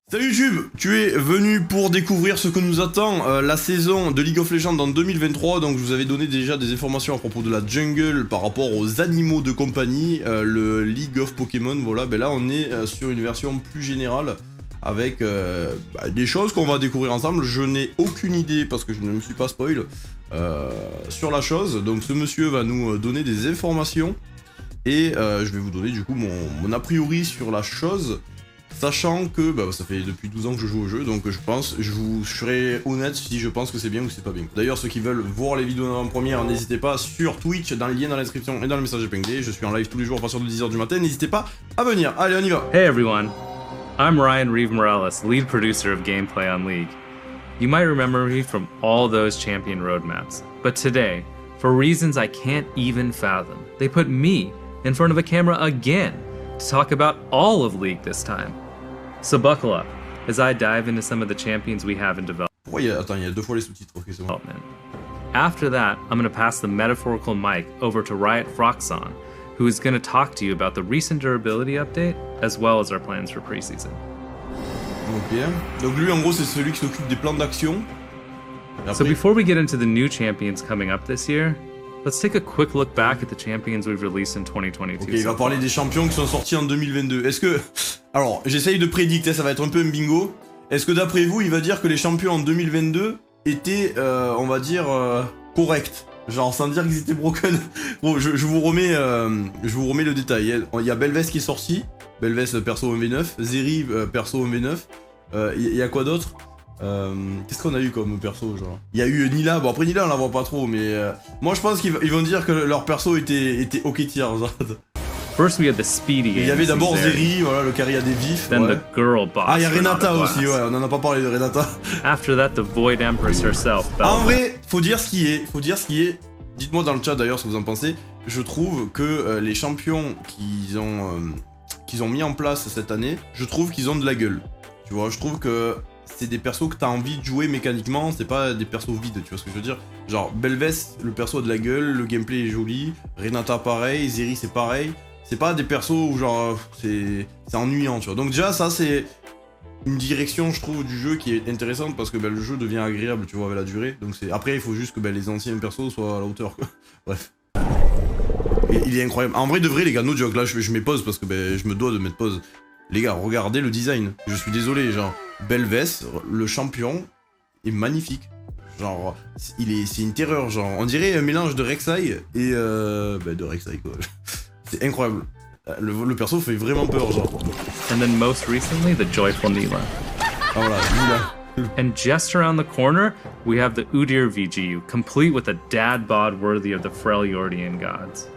Salut YouTube, tu es venu pour découvrir ce que nous attend la saison de League of Legends en 2023. Donc je vous avais donné déjà des informations à propos de la jungle par rapport aux animaux de compagnie, le League of Pokémon. Voilà, ben là on est sur une version plus générale avec des choses qu'on va découvrir ensemble. Je n'ai aucune idée parce que je ne me suis pas spoil sur la chose. Donc ce monsieur va nous donner des informations et je vais vous donner du coup mon a priori sur la chose. Sachant que ça fait depuis 12 ans que je joue au jeu, donc je vous serai honnête si je pense que c'est bien ou c'est pas bien. D'ailleurs, ceux qui veulent voir les vidéos en première, n'hésitez pas sur Twitch, dans le lien dans la description et dans le message épinglé. Je suis en live tous les jours à partir de 10h du matin, n'hésitez pas à venir. Allez, on y va. Hey everyone, I'm Ryan Reeve Morales, lead producer of Gameplay on League. You might remember me from all those champion roadmaps, but today, for reasons I can't even fathom, they put me in front of a camera again to talk about all of League this time. So buckle up as I dive into some of the champions we have in development. Pourquoi il y a deux fois les sous-titres, ok, c'est bon. After that, I'm going to pass the metaphorical mic over to Riot Froxon, who is going to talk to you about the recent durability update as well as our plans for preseason. Ok, donc lui en gros c'est celui qui s'occupe des plans d'action. So before we get into the new champions coming up this year, let's take a quick look back at the champions we've released in 2022. Ok, il va parler des champions qui sont sortis en 2022. Est-ce que... Alors, j'essaye de prédicter, ça va être un peu un bingo. Est-ce que d'après vous, il va dire que les champions en 2022 étaient, on va dire, corrects? Genre, sans dire qu'ils étaient broken. Bon, je vous remets le détail. Il y a Belvez qui est sorti. Belvez perso MV9. Zeri perso MV9. Il y a quoi d'autre? Qu'est-ce qu'on a eu comme perso, genre? Il y a eu Nila, bon après Nila on la voit pas trop, mais moi je pense qu'ils vont dire que leur perso était ok tier, genre. First we had the speedy game. Il y avait d'abord Zeri, voilà, le carry a des vifs. Then ouais. the girl boss. Ah, il y a Renata aussi, ouais, on en a pas parlé de Renata. After that, the Void Empress herself. En vrai, faut dire ce qui est, Dites-moi dans le chat d'ailleurs ce que vous en pensez. Je trouve que les champions qu'ils ont mis en place cette année, je trouve qu'ils ont de la gueule. Tu vois, je trouve que c'est des persos que t'as envie de jouer mécaniquement, c'est pas des persos vides, tu vois ce que je veux dire? Genre, Belvez, le perso a de la gueule, le gameplay est joli, Renata pareil, Zeri c'est pareil. C'est pas des persos où genre, c'est ennuyant, tu vois. Donc déjà, ça c'est une direction, je trouve, du jeu qui est intéressante parce que le jeu devient agréable, tu vois, avec la durée. Donc après, il faut juste que les anciens persos soient à la hauteur, quoi. Bref. Et, il est incroyable. En vrai, de vrai, les gars, no joke, là, je mets pause parce que je me dois de mettre pause. Les gars, regardez le design. Je suis désolé, genre, Belvez, le champion, est magnifique. Genre, c'est une terreur, genre. On dirait un mélange de Rek'Sai et de Rek'Sai, quoi. C'est incroyable. Le perso fait vraiment peur, genre. And then most recently, the joyful Nila. Ah voilà, Nila. And just around the corner, we have the Udyr VGU, complete with a dad bod worthy of the Freljordian gods.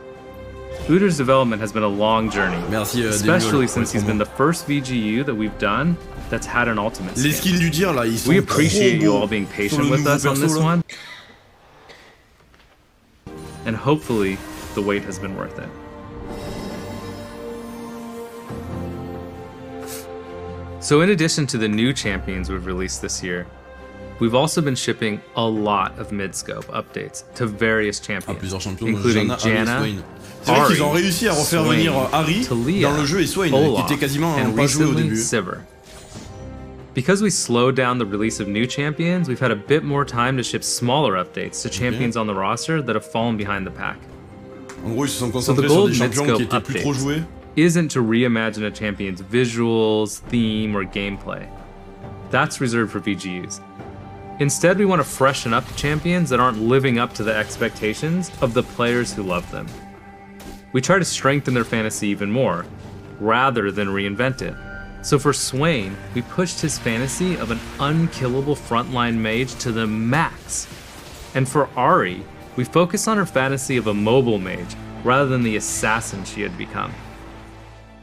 Udyr's development has been a long journey, merci, especially since he's been the first VGU that we've done that's had an ultimate skin. Les skins du Dir là, ils sont We appreciate you all being patient with us on this one. And hopefully, the wait has been worth it. So in addition to the new champions we've released this year, we've also been shipping a lot of mid-scope updates to various champions, including Janna, c'est vrai qu'ils ont réussi à refaire venir Harry dans le jeu et Swain, qui était quasiment pas joué au début. Sivir. Because we slowed down the release of new champions, we've had a bit more time to ship smaller updates to champions on the roster that have fallen behind the pack. En gros, ils se sont concentrés sur des champions qui étaient plus trop joués. Isn't to reimagine a champion's visuals, theme, or gameplay. That's reserved for VGUs. Instead, we want to freshen up the champions that aren't living up to the expectations of the players who love them. We try to strengthen their fantasy even more, rather than reinvent it. So for Swain, we pushed his fantasy of an unkillable frontline mage to the max. And for Ahri, we focused on her fantasy of a mobile mage, rather than the assassin she had become.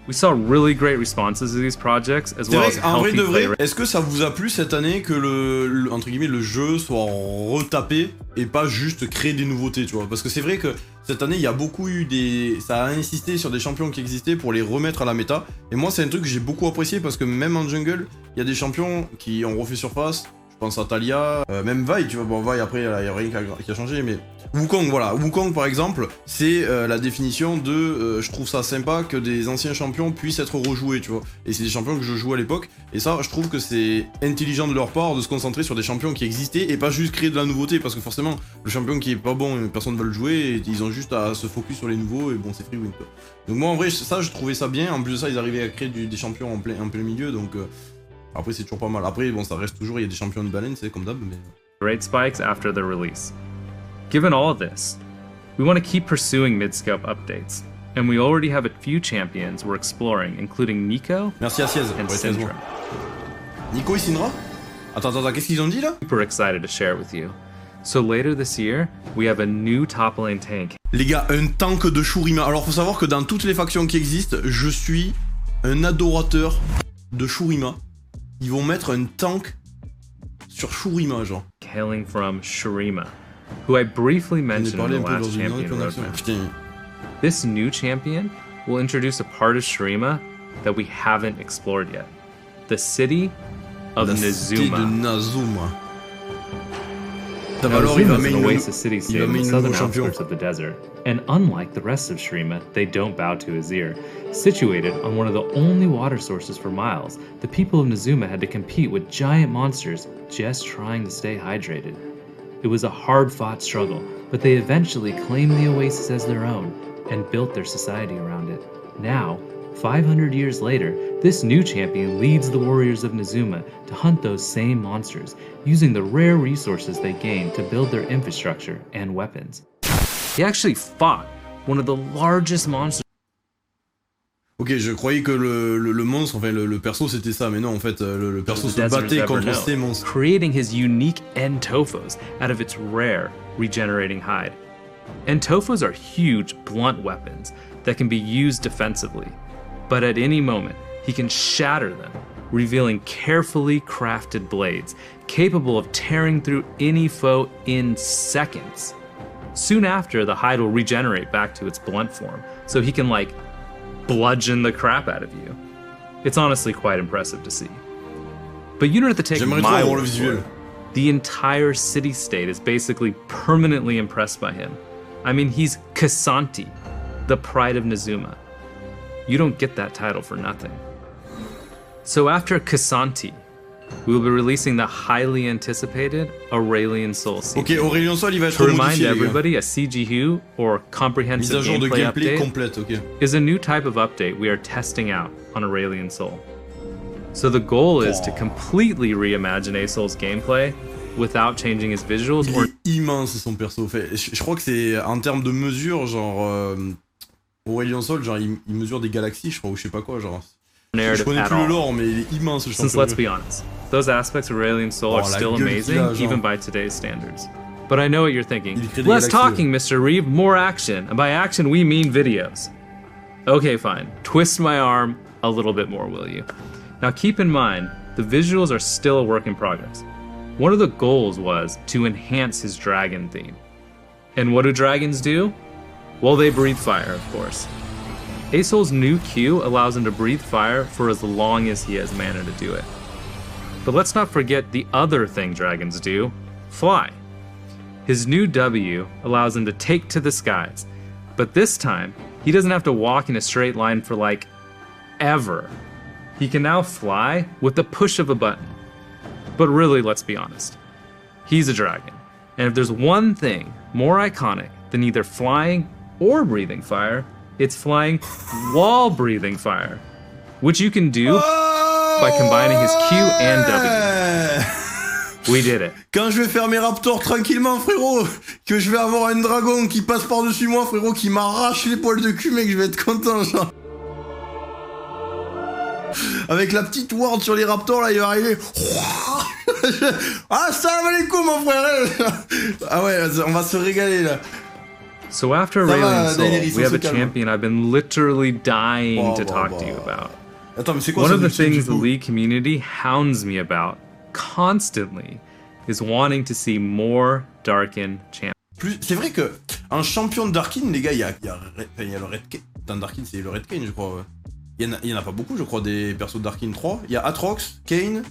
We saw really great responses to these projects, as well as en vrai healthy de vrai, play. est-ce que ça vous a plu cette année que entre guillemets le jeu soit retapé et pas juste créer des nouveautés, tu vois? Parce que c'est vrai que cette année il y a beaucoup eu ça a insisté sur des champions qui existaient pour les remettre à la méta. Et moi c'est un truc que j'ai beaucoup apprécié parce que même en jungle, il y a des champions qui ont refait surface. Je Je pense à Talia, même Vi, tu vois, bon Vi après, il y a rien qui a changé, mais... Wukong, voilà, Wukong par exemple, c'est la définition de je trouve ça sympa que des anciens champions puissent être rejoués, tu vois. Et c'est des champions que je jouais à l'époque, et ça, je trouve que c'est intelligent de leur part de se concentrer sur des champions qui existaient et pas juste créer de la nouveauté, parce que forcément, le champion qui est pas bon, personne ne va le jouer, et ils ont juste à se focus sur les nouveaux, et bon, c'est free win, quoi. Donc moi, en vrai, ça, je trouvais ça bien, en plus de ça, ils arrivaient à créer des champions en plein milieu, donc après, c'est toujours pas mal. Après, bon, ça reste toujours, il y a des champions de baleine, c'est comme d'hab, mais... Great spikes after their release. Given all this, we want to keep pursuing mid-scope updates, and we already have a few champions we're exploring, including Nico Merci à Siez. and Ouais, Syndra. Nico et Syndra? Attends, qu'est-ce qu'ils ont dit là? Super excited to share with you. So later this year, we have a new top lane tank. Les gars, un tank de Shurima. Alors faut savoir que dans toutes les factions qui existent, je suis un adorateur de Shurima. Ils vont mettre un tank sur Shurima, genre. Hailing from Shurima, who I briefly mentioned in the last champion roadmap. Putain. This new champion will introduce a part of Shurima that we haven't explored yet. The city of La cité de Nazuma. Nazuma. Now, Alors, il va Nazuma is an main oasis city-state il va on the main southern nouveau champion. outskirts of the desert, and unlike the rest of Shurima, they don't bow to Azir. Situated on one of the only water sources for miles, the people of Nazuma had to compete with giant monsters just trying to stay hydrated. It was a hard-fought struggle, but they eventually claimed the oasis as their own and built their society around it. Now, 500 years later, this new champion leads the warriors of Nazuma to hunt those same monsters, using the rare resources they gained to build their infrastructure and weapons. He actually fought one of the largest monsters. Ok, je croyais que le monstre, enfin le perso c'était ça, mais non en fait le perso the se desert's battait ever contre known, ces monstres. creating his unique Entofos out of its rare regenerating hide. Entofos are huge, blunt weapons that can be used defensively, but at any moment, he can shatter them, revealing carefully crafted blades capable of tearing through any foe in seconds. Soon after, the hide will regenerate back to its blunt form, so he can, like, bludgeon the crap out of you. It's honestly quite impressive to see. But you don't have to take J'aimerais trop my avoir le word for visuel. it. The entire city-state is basically permanently impressed by him. I mean, he's Kasanti, the pride of Nazuma. You don't get that title for nothing. So after Kasanti, we will be releasing the highly anticipated Aurelian Soul CG. Ok, Aurélien Sol il va être To remind modifié les gars. everybody, a CGU, or Mise à Comprehensive jour de Gameplay gameplay Update, complète, ok. is a new type of update we are testing out on Aurelian Soul. So the goal is to completely reimagine A-Soul's gameplay without changing his visuals Il or est immense son perso. Fait, je crois que c'est en termes de mesure, genre Aurélien Sol, genre il mesure des galaxies, je crois, ou je sais pas quoi, genre. Je narrative connais at plus le all. lore, mais il est immense le Since champion. let's be honest, those aspects of Aurelian Soul are Oh, la still gueule amazing, qu'il a, genre. even by today's standards. But I know what you're thinking. Il crée des Less galaxies, talking, Mr. Reeve, more action. And by action, we mean videos. Okay, fine. Twist my arm a little bit more, will you? Now keep in mind, the visuals are still a work in progress. One of the goals was to enhance his dragon theme. And what do dragons do? Well, they breathe fire, of course. A-Soul's new Q allows him to breathe fire for as long as he has mana to do it. But let's not forget the other thing dragons do, fly. His new W allows him to take to the skies, but this time, he doesn't have to walk in a straight line for like, ever. He can now fly with the push of a button. But really, let's be honest, he's a dragon. And if there's one thing more iconic than either flying or breathing fire, it's flying while breathing fire, which you can do by combining his Q and W. We did it. Quand je vais faire mes raptors tranquillement, frérot, que je vais avoir un dragon qui passe par-dessus moi, frérot, qui m'arrache les poils de cul, mec, je vais être content, genre. Avec la petite ward sur les raptors, là, il va arriver. Ah, salam alaikum, mon frère. Ah ouais, on va se régaler, là. So after Ça va, Aurelian Soul, Daenerys, we on have se a calme. champion I've been literally dying Bon, to bon, talk bon. to you about. Attends, mais c'est quoi One ça of the du team, things du the coup League community hounds me about constantly is wanting to see more Darkin champions. C'est vrai que un champion de Darkin, les gars, il y a le Red Kane. Putain, Darkin, c'est le Red Kane, je crois. Ouais. Il y en a pas beaucoup, je crois, des persos de Darkin 3. Il y a Atrox, Kane.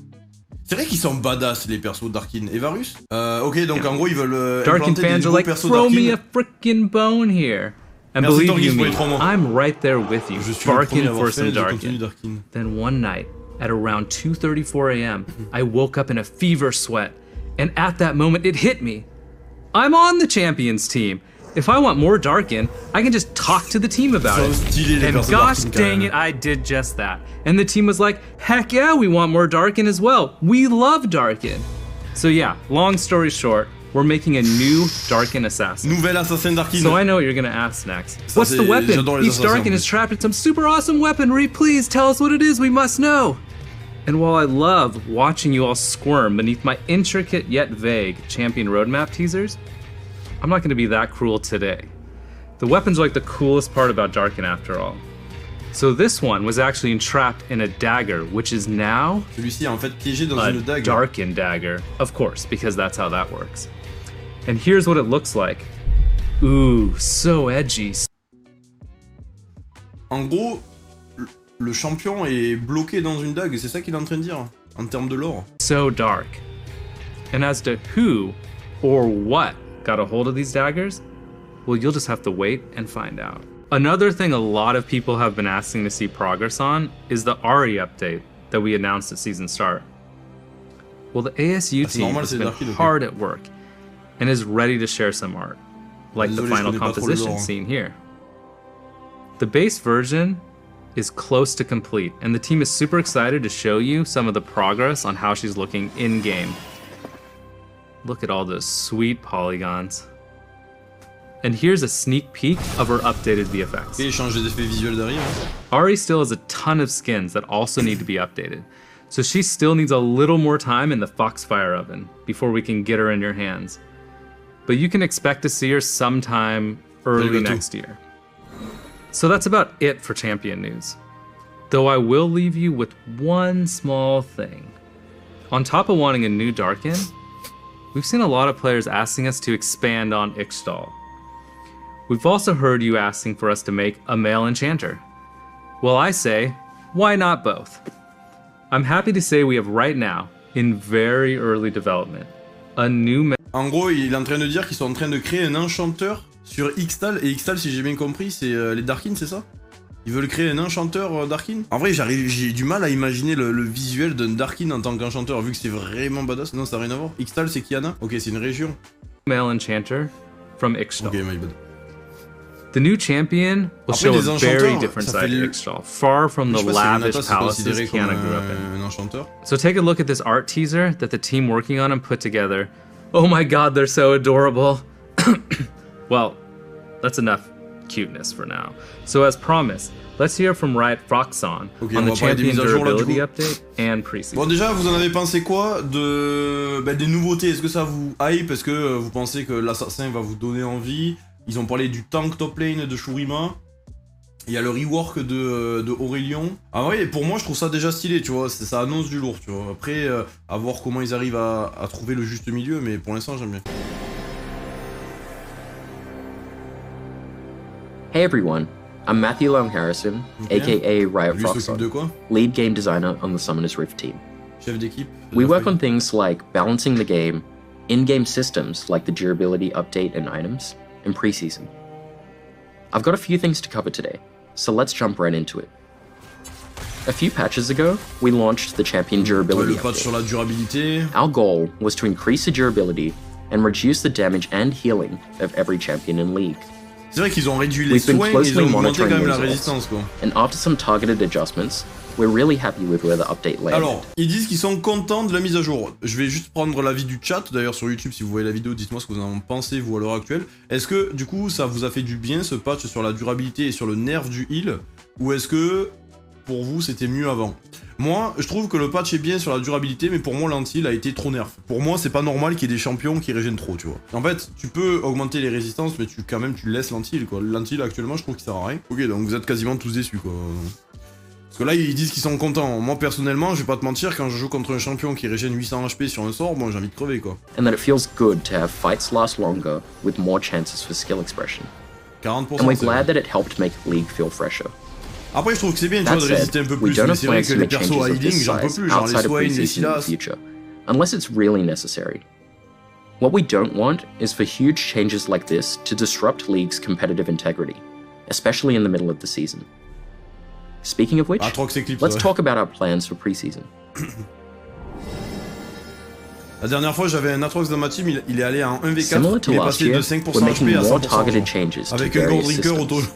C'est vrai qu'ils sont badass les persos Darkin et Varus. Ok, donc en gros ils veulent Darkin implanter des fans are nouveaux like, persos throw me Darkin. a freaking bone here. And Merci, believe Torgis, you pour me, les 3 mois. I'm right there with you, Je suis le premier barking à avoir for fait some le contenu Darkin. Darkin. Then one night, at around 2:34 a.m., I woke up in a fever sweat, and at that moment it hit me. I'm on the champions team. If I want more Darkin, I can just talk to the team about Ils sont it. stylés, les And persos gosh Darkin, quand dang même. it, I did just that. And the team was like, heck yeah, we want more Darkin as well. We love Darkin. So yeah, long story short, we're making a new Darkin assassin. Nouvel assassin Darkin. So I know what you're gonna ask next. Ça, What's the c'est- weapon? j'adore les Each Darkin assassins. is trapped in some super awesome weaponry. Please tell us what it is. We must know. And while I love watching you all squirm beneath my intricate yet vague champion roadmap teasers, I'm not gonna be that cruel today. The weapons are like the coolest part about Darkin after all. So this one was actually entrapped in a dagger, which is now Celui-ci est en fait piégé dans a une dague. Darkin dagger, of course, because that's how that works. And here's what it looks like. Ooh, so edgy. En gros, le champion est bloqué dans une dague, c'est ça qu'il est en train de dire en termes de lore. So dark. And as to who or what got a hold of these daggers, well, you'll just have to wait and find out. Another thing a lot of people have been asking to see progress on is the Ari update that we announced at season start. Well, the ASU c'est team normal, has c'est been Darkin, ok. hard at work and is ready to share some art, like the Désolé, je final connais pas trop le composition lore, hein. seen here. The base version is close to complete, and the team is super excited to show you some of the progress on how she's looking in-game. Look at all those sweet polygons. And here's a sneak peek of her updated VFX. Et change les effets visuels derrière. Ari still has a ton of skins that also need to be updated, so she still needs a little more time in the Foxfire oven before we can get her in your hands. But you can expect to see her sometime early Arigato. next year. So that's about it for Champion news. Though I will leave you with one small thing. On top of wanting a new Darkin, we've seen a lot of players asking us to expand on Ixtal. We've also heard you asking for us to make a male enchanter. Well, I say, why not both? I'm happy to say we have right now, in very early development, a new En gros, il est en train de dire qu'ils sont en train de créer un enchanteur sur Ixtal. Et Ixtal, si j'ai bien compris, c'est les Darkin, c'est ça? Ils veulent créer un enchanteur Darkin? En vrai, j'ai du mal à imaginer le visuel d'un Darkin en tant qu'enchanteur, vu que c'est vraiment badass. Non, ça n'a rien à voir. Ixtal, c'est Kiana? Ok, c'est une région. male enchanter from Ixtal. Ok, my bad. The new champion will Après, show les a very enchanteurs, different ça fait side of le- Ixtal, far from Je the sais pas si Renata, lavish c'est palaces considéré comme Kiana grew up in. un enchanteur. So take a look at this art teaser that the team working on him put together. Oh my god, they're so adorable. Well, that's enough cuteness for now. So as promised, let's hear from Riot Froxon Ok, on on the va parler des champion mises à jour, là, du durability coup. update and preseason. Bon, déjà, vous en avez pensé quoi des nouveautés? Est-ce que ça vous hype? Est-ce que vous pensez que l'assassin va vous donner envie? Ils ont parlé du tank top lane de Shurima. Il y a le rework de Aurélien. Ah ouais, pour moi, je trouve ça déjà stylé, tu vois. Ça annonce du lourd, tu vois. Après, à voir comment ils arrivent à trouver le juste milieu, mais pour l'instant, j'aime bien. Hey everyone, I'm Matthew Long Harrison, Okay. aka Riot Lui s'occupe de Froxon, quoi? lead game designer on the Summoner's Rift team. Chef d'équipe? We work on things like balancing the game, in-game systems like the durability update and items, and preseason. I've got a few things to cover today, so let's jump right into it. A few patches ago, we launched the champion Ouais, durability le patch sur update. la durabilité. Our goal was to increase the durability and reduce the damage and healing of every champion in League. C'est vrai qu'ils ont réduit les We've been soins et ils closely ont augmenté quand monitoring même la results. résistance, quoi. And after some targeted adjustments, we're really happy with where the update landed. Alors, ils disent qu'ils sont contents de la mise à jour. Je vais juste prendre l'avis du chat, d'ailleurs sur YouTube, si vous voyez la vidéo, dites-moi ce que vous en pensez, vous, à l'heure actuelle. Est-ce que, du coup, ça vous a fait du bien, ce patch sur la durabilité et sur le nerf du heal? Ou est-ce que, pour vous, c'était mieux avant? Moi, je trouve que le patch est bien sur la durabilité, mais pour moi, l'anti-heal a été trop nerf. Pour moi, c'est pas normal qu'il y ait des champions qui régènent trop, tu vois. En fait, tu peux augmenter les résistances, mais quand même, tu laisses l'anti-heal, quoi. L'anti-heal, actuellement, je trouve qu'il sert à rien. Ok, donc vous êtes quasiment tous déçus, quoi. Parce que là, ils disent qu'ils sont contents. Moi, personnellement, je vais pas te mentir, quand je joue contre un champion qui régène 800 HP sur un sort, bon, j'ai envie de crever, quoi. And that it feels good to have fights last longer with more chances for skill expression. 40%. And we're c'est glad vrai. that it helped make League feel fresher. Après, je trouve que c'est bien, tu That vois, de said, résister un peu we plus, don't mais have c'est vrai plans que to les make persos changes à of healing, this j'en peux size plus, genre les outside of Swain, les preseason in the Silas. future. unless it's really necessary. What we don't want is for huge changes like this to disrupt League's competitive integrity, especially in the middle of the season. Speaking of which, let's talk about our plans for preseason. La dernière fois, j'avais un Atrox dans ma team, il est allé en 1v4, Similar to il est last passé year, de 5% we're making HP à more 100%. targeted changes to Avec un Gold various Drinker auto. systems.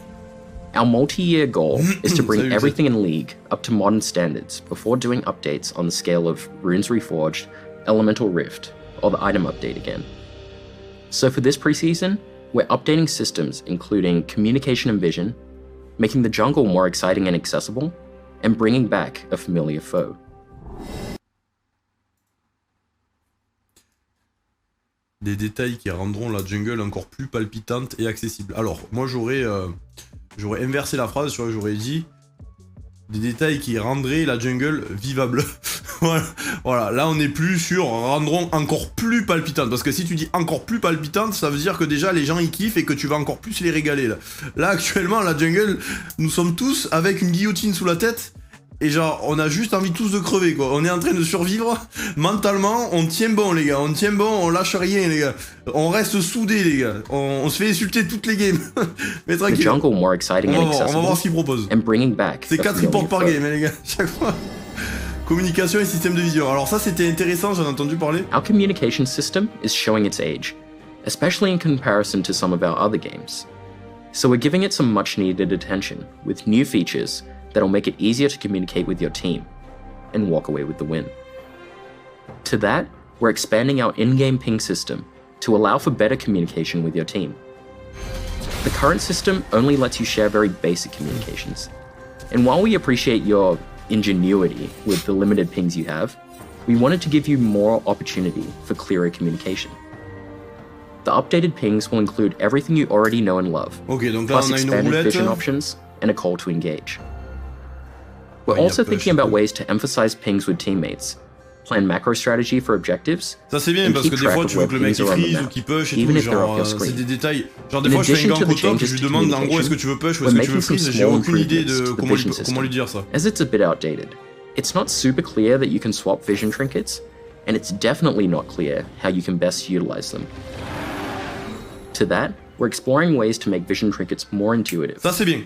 Our multi-year goal is to bring Salut, everything in League up to modern standards before doing updates on the scale of Runes Reforged, Elemental Rift, or the item update again. So for this preseason, we're updating systems including communication and vision, making the jungle more exciting and accessible, and bringing back a familiar foe. Des détails qui rendront la jungle encore plus palpitante et accessible. Alors, moi j'aurais inversé la phrase, tu vois, j'aurais dit des détails qui rendraient la jungle vivable. Voilà, là on est plus sur rendront encore plus palpitante, parce que si tu dis encore plus palpitante, ça veut dire que déjà les gens y kiffent et que tu vas encore plus les régaler là. Là actuellement la jungle, nous sommes tous avec une guillotine sous la tête. Et genre, on a juste envie tous de crever, quoi. On est en train de survivre. Mentalement, on tient bon, les gars. On tient bon, on lâche rien, les gars. On reste soudés, les gars. On se fait insulter toutes les games. Mais tranquille. On va voir ce qu'ils proposent. C'est 4 reports par game, les gars. Chaque fois. Communication et système de vision. Alors ça, c'était intéressant, j'en ai entendu parler. Our communication system is showing its age, especially in comparison to some of our other games. So we're giving it some much needed attention with new features that'll make it easier to communicate with your team and walk away with the win. To that, we're expanding our in-game ping system to allow for better communication with your team. The current system only lets you share very basic communications. And while we appreciate your ingenuity with the limited pings you have, we wanted to give you more opportunity for clearer communication. The updated pings will include everything you already know and love, plus expanded vision options and a call to engage. We're also thinking about ways to emphasize pings with teammates, plan macro strategy for objectives, ça c'est bien parce que des fois tu veux que le mec il freeze ou qu'il push et tout, genre c'est des détails. Genre des fois je fais un gank au top, je lui demande en gros est-ce que tu veux push ou est-ce que tu veux freeze, j'ai aucune idée de comment lui dire ça. As it's a bit outdated, it's not super clear that you can swap vision trinkets, and it's definitely not clear how you can best utilize them. To that, we're exploring ways to make vision trinkets more intuitive. Ça c'est bien.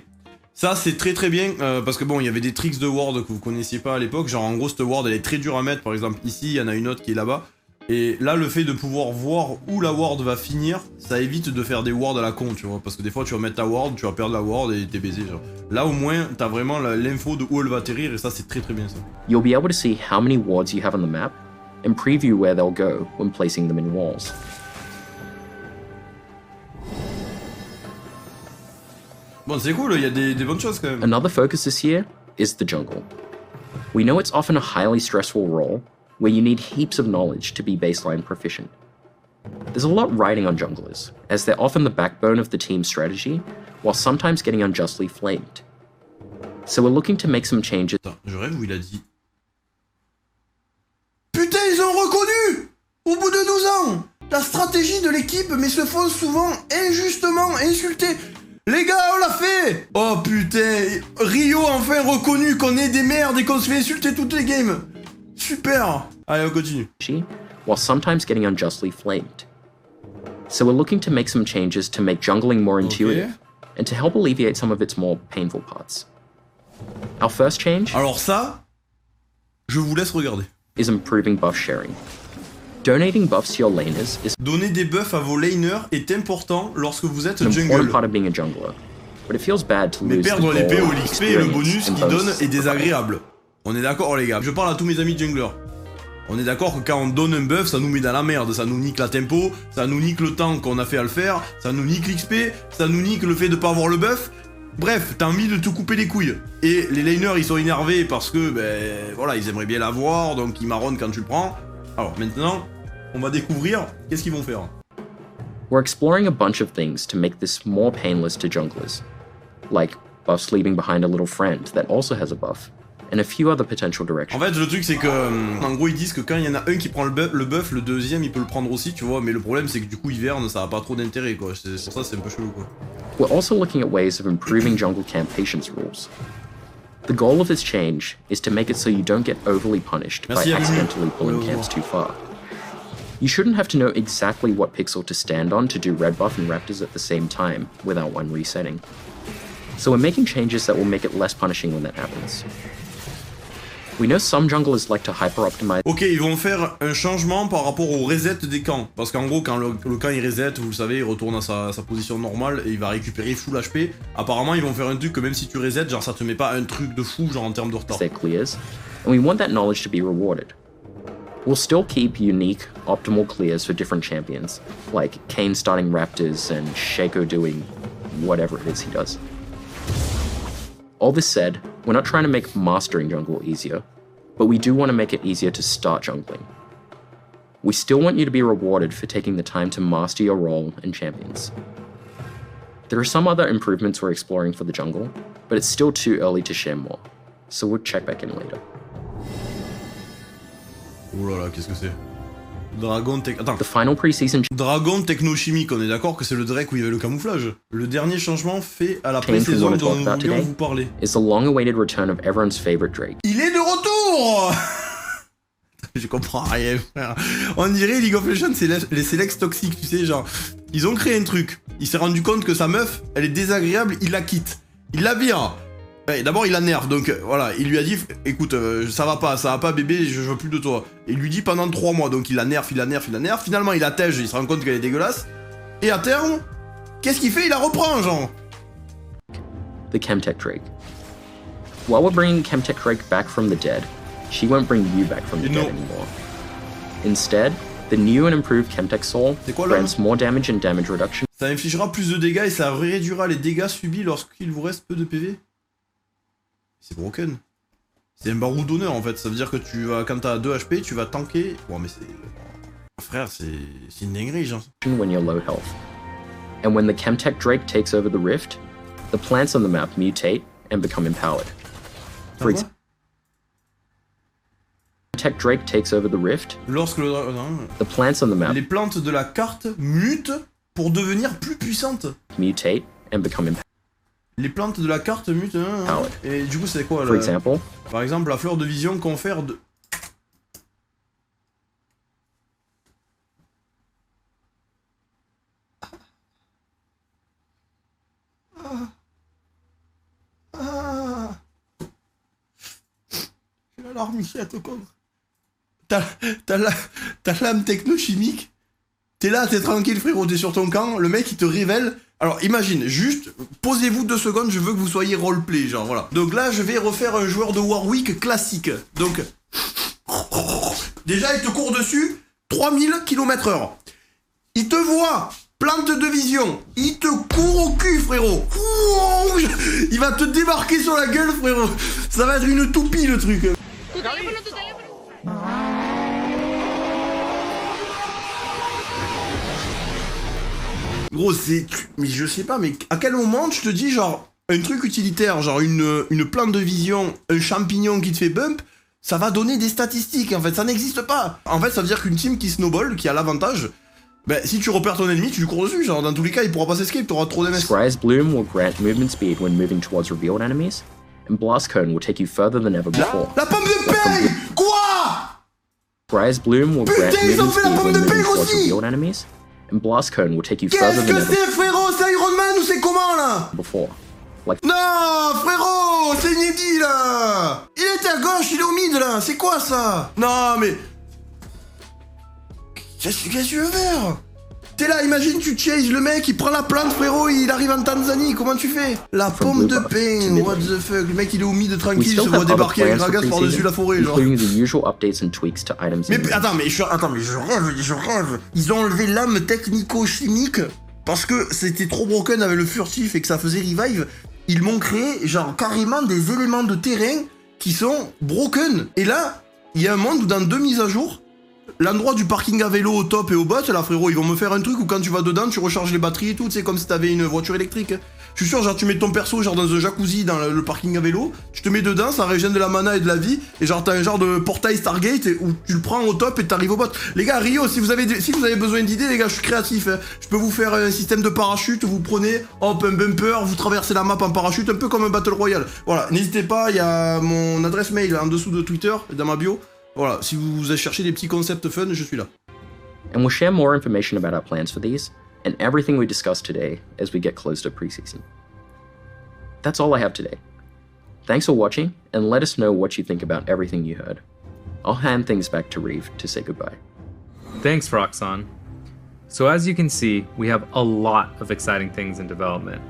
Ça c'est très très bien parce que bon il y avait des tricks de ward que vous connaissiez pas à l'époque, genre en gros cette ward elle est très dure à mettre, par exemple ici il y en a une autre qui est là-bas, et là le fait de pouvoir voir où la ward va finir, ça évite de faire des wards à la con, tu vois, parce que des fois tu vas mettre ta ward, tu vas perdre la ward et t'es baisé, genre. Là au moins t'as vraiment l'info de où elle va atterrir et ça c'est très très bien ça. You'll be able to see how many wards you have on the map and preview where they'll go when placing them in walls. Bon, c'est cool, il y a des bonnes choses quand même. Another focus this year is the jungle. We know it's often a highly stressful role where you need heaps of knowledge to be baseline proficient. There's a lot riding on junglers, as they're often the backbone of the team's strategy, while sometimes getting unjustly flamed. So we're looking to make some changes. Attends, je rêve où il a dit. Putain, ils ont reconnu! Au bout de 12 ans! La stratégie de l'équipe, mais se font souvent injustement insulter. Les gars, on l'a fait! Oh putain, Rio enfin reconnu qu'on est des merdes et qu'on se fait insulter toutes les games. Super! Allez, on continue. While sometimes getting unjustly flamed. So we're looking to make some changes to make jungling more intuitive and to help alleviate some of its more painful parts. Our first change, alors ça, je vous laisse regarder, is improving buff sharing. Donating buffs to your laners is donner des buffs à vos laners est important lorsque vous êtes an jungle. important part of being a jungler, but it feels bad to Mais lose perdre the l'épée gold, ou l'XP et le bonus experience, qu'il and donne bonuses. est désagréable. On est d'accord les gars. Je parle à tous mes amis junglers. On est d'accord que quand on donne un buff, ça nous met dans la merde, ça nous nique la tempo, ça nous nique le temps qu'on a fait à le faire, ça nous nique l'XP, ça nous nique le fait de pas avoir le buff. Bref, t'as envie de te couper les couilles. Et les laners ils sont énervés parce que, ben voilà, ils aimeraient bien l'avoir, donc ils marronnent quand tu le prends. Alors maintenant, on va découvrir qu'est-ce qu'ils vont faire. We're exploring a bunch of things to make this more painless to junglers, like buffs leaving behind a little friend that also has a buff, and a few other potential directions. En fait, le truc c'est que, en gros, ils disent que quand il y en a un qui prend le buff, le deuxième il peut le prendre aussi, tu vois, mais le problème c'est que du coup, hiverne, ça a pas trop d'intérêt, quoi. C'est pour ça c'est un peu chelou, quoi. We're also looking at ways of improving jungle camp patience rules. The goal of this change is to make it so you don't get overly punished by Merci, accidentally pulling camps too far. You shouldn't have to know exactly what pixel to stand on to do red buff and raptors at the same time without one resetting. So we're making changes that will make it less punishing when that happens. We know some junglers like to hyper-optimize. Ok, ils vont faire un changement par rapport au reset des camps. Parce qu'en gros, quand le camp il reset, vous le savez, il retourne à sa position normale et il va récupérer full HP. Apparemment, ils vont faire un truc que même si tu reset, genre ça te met pas un truc de fou, genre en termes de retard. Their clears, and we want that knowledge to be rewarded. We'll still keep unique, optimal clears for different champions, like Kayn starting Raptors and Shaco doing whatever it is he does. All this said, we're not trying to make mastering jungle easier, but we do want to make it easier to start jungling. We still want you to be rewarded for taking the time to master your role and champions. There are some other improvements we're exploring for the jungle, but it's still too early to share more, so we'll check back in later. Oh là là, qu'est-ce que c'est? Dragon Attends. The final preseason Dragon technochimique, on est d'accord que c'est le Drake où il y avait le camouflage. Le dernier changement fait à la change we pré-saison want to dont talk nous about voulions today vous parler. is the long-awaited return of everyone's favorite Drake. Il est de retour. Je comprends rien, frère. On dirait League of Legends, c'est les selects toxiques, tu sais, genre... Ils ont créé un truc. Il s'est rendu compte que sa meuf, elle est désagréable, il la quitte. Il la vire. D'abord, il la nerve, donc voilà, il lui a dit, écoute, ça va pas bébé, je veux plus de toi. Et il lui dit pendant 3 mois, donc il la nerve. Finalement, il la tège, il se rend compte qu'elle est dégueulasse. Et à terme, qu'est-ce qu'il fait? Il la reprend, genre. The Chemtech Drake. While we're bringing Chemtech Drake back from the dead, she won't bring you back from the dead anymore. Instead, the new and improved Chemtech Soul grants more damage and damage reduction. Ça infligera plus de dégâts et ça réduira les dégâts subis lorsqu'il vous reste peu de PV. C'est broken. C'est un barreau d'honneur en fait, ça veut dire que tu vas, quand t'as 2 HP, tu vas tanker. Bon mais c'est... Frère, c'est une dinguerie genre. When you're low health. And when the Chemtech Drake takes over the rift, the plants on the map mutate and become empowered. For example, Chemtech Drake takes over the rift. Lorsque the plants on the map. Les plantes de la carte mutent pour devenir plus puissantes. Mutate and become empowered. Les plantes de la carte mutent, et du coup c'est quoi For example, par exemple la fleur de vision confère de... J'ai la larmichette au contre. T'as l'âme technochimique. T'es là, t'es tranquille frérot, t'es sur ton camp, le mec il te révèle. Alors imagine, juste, posez-vous 2 secondes, je veux que vous soyez roleplay, genre voilà. Donc là, je vais refaire un joueur de Warwick classique. Donc, déjà il te court dessus, 3000 km/h. Il te voit, plante de vision, il te court au cul frérot. Il va te débarquer sur la gueule frérot. Ça va être une toupie le truc. Gros, c'est... Mais je sais pas, mais à quel moment tu te dis, genre, un truc utilitaire, genre une plante de vision, un champignon qui te fait bump, ça va donner des statistiques, en fait, ça n'existe pas. En fait, ça veut dire qu'une team qui snowball, qui a l'avantage, ben, si tu repères ton ennemi, tu lui cours dessus, genre, dans tous les cas, il pourra pas s'escape, t'auras trop d'MS. Scry's Bloom will grant movement speed when moving towards revealed enemies, and Blast Cone will take you further than ever before. La pomme de paye. Quoi? Scry's Bloom will grant movement speed when moving towards revealed enemies, and Blast Cone will take you further than ever. Qu'est-ce que c'est frérot? C'est Iron Man ou c'est comment là? Before. Like... Non frérot, c'est inédit là. Il était à gauche, il est au mid là, c'est quoi ça? Non mais... Qu'est-ce que tu veux faire? T'es là, imagine tu chases le mec, il prend la plante frérot, il arrive en Tanzanie, comment tu fais? La pomme de pain, what the fuck, le mec il est au mid tranquille, il se voit débarquer avec Gragas par-dessus la forêt genre. Mais attends, mais je rêve. Ils ont enlevé l'âme technico-chimique parce que c'était trop broken avec le furtif et que ça faisait revive. Ils m'ont créé genre carrément des éléments de terrain qui sont broken. Et là, il y a un monde où dans 2 mises à jour, l'endroit du parking à vélo au top et au bot, là frérot, ils vont me faire un truc où quand tu vas dedans, tu recharges les batteries et tout, c'est comme si t'avais une voiture électrique. Je suis sûr, genre tu mets ton perso genre dans un jacuzzi dans le parking à vélo, tu te mets dedans, ça régène de la mana et de la vie, et genre t'as un genre de portail Stargate où tu le prends au top et t'arrives au bot. Les gars, Rio, si vous avez besoin d'idées, les gars, je suis créatif. Hein. Je peux vous faire un système de parachute, vous prenez, hop, un bumper, vous traversez la map en parachute, un peu comme un Battle Royale. Voilà, n'hésitez pas, il y a mon adresse mail en dessous de Twitter, dans ma bio. Voilà, si vous cherchez des petits concepts fun, je suis là. And we'll share more information about our plans for these and everything we discussed today as we get close to preseason. That's all I have today. Thanks for watching, and let us know what you think about everything you heard. I'll hand things back to Reeve to say goodbye. Thanks, Roxanne. So as you can see, we have a lot of exciting things in development.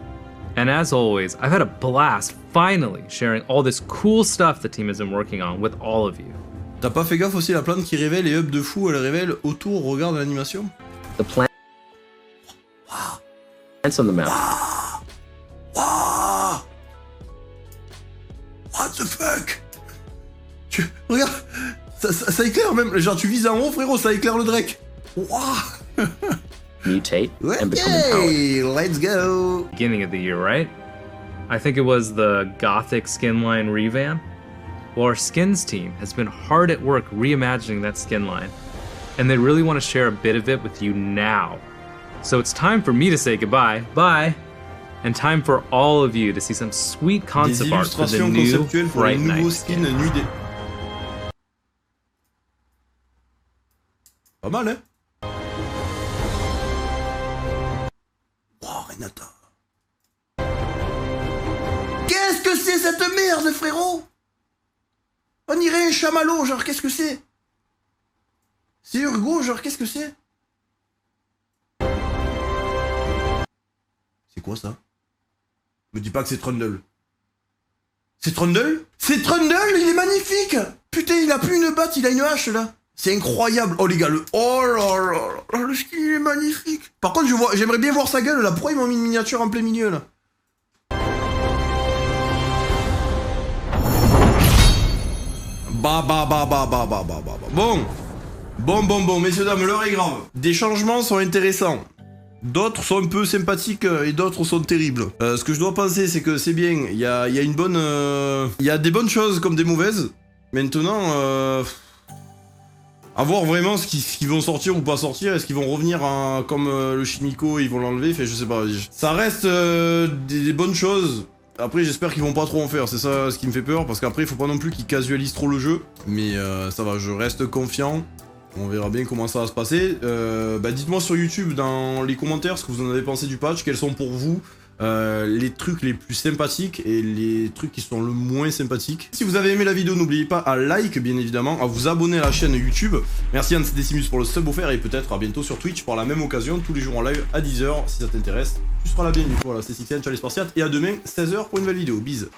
And as always, I've had a blast finally sharing all this cool stuff the team has been working on with all of you. T'as pas fait gaffe aussi la plante qui révèle les hubs de fou, elle révèle autour, regarde l'animation. The plants on the map. What the fuck? Regarde, ça éclaire même, genre tu vises en haut frérot, ça éclaire le Drake. Wow. Mutate and become empowered. Let's go. Beginning of the year, right? I think it was the Gothic skin line revamp. Well, our skins team has been hard at work reimagining that skin line, and they really want to share a bit of it with you now. So it's time for me to say goodbye, bye, and time for all of you to see some sweet concept art for the new Bright Night skin. Pas mal, hein? Wow, Renata. Qu'est-ce que c'est cette merde, frérot? On dirait un chamallow, genre, qu'est-ce que c'est? C'est Urgo, genre, qu'est-ce que c'est? C'est quoi ça? Me dis pas que c'est Trundle. C'est Trundle? C'est Trundle, il est magnifique! Putain, il a plus une batte, il a une hache, là. C'est incroyable. Oh, les gars, oh là là là, le skin, il est magnifique. Par contre, j'aimerais bien voir sa gueule, là. Pourquoi ils m'ont mis une miniature en plein milieu, là? Bon, messieurs, dames, l'heure est grave. Des changements sont intéressants. D'autres sont un peu sympathiques et d'autres sont terribles. Ce que je dois penser, c'est que c'est bien. Il y a une bonne... Il y a des bonnes choses comme des mauvaises. Maintenant, à voir vraiment ce qu'ils vont sortir ou pas sortir. Est-ce qu'ils vont revenir comme le Chimico, ils vont l'enlever? Enfin, je sais pas. Ça reste des bonnes choses. Après, j'espère qu'ils vont pas trop en faire, c'est ça ce qui me fait peur, parce qu'après, il faut pas non plus qu'ils casualisent trop le jeu. Mais ça va, je reste confiant. On verra bien comment ça va se passer. Dites-moi sur YouTube, dans les commentaires, ce que vous en avez pensé du patch. Quels sont pour vous les trucs les plus sympathiques et les trucs qui sont le moins sympathiques. Si vous avez aimé la vidéo, n'oubliez pas à like, bien évidemment, à vous abonner à la chaîne YouTube. Merci Antidecimus pour le sub offert et peut-être à bientôt sur Twitch pour la même occasion, tous les jours en live à 10h. Si ça t'intéresse, tu seras la bienvenue. Voilà, c'est Sixen, ciao les Spartiates, et à demain, 16h pour une nouvelle vidéo. Bise.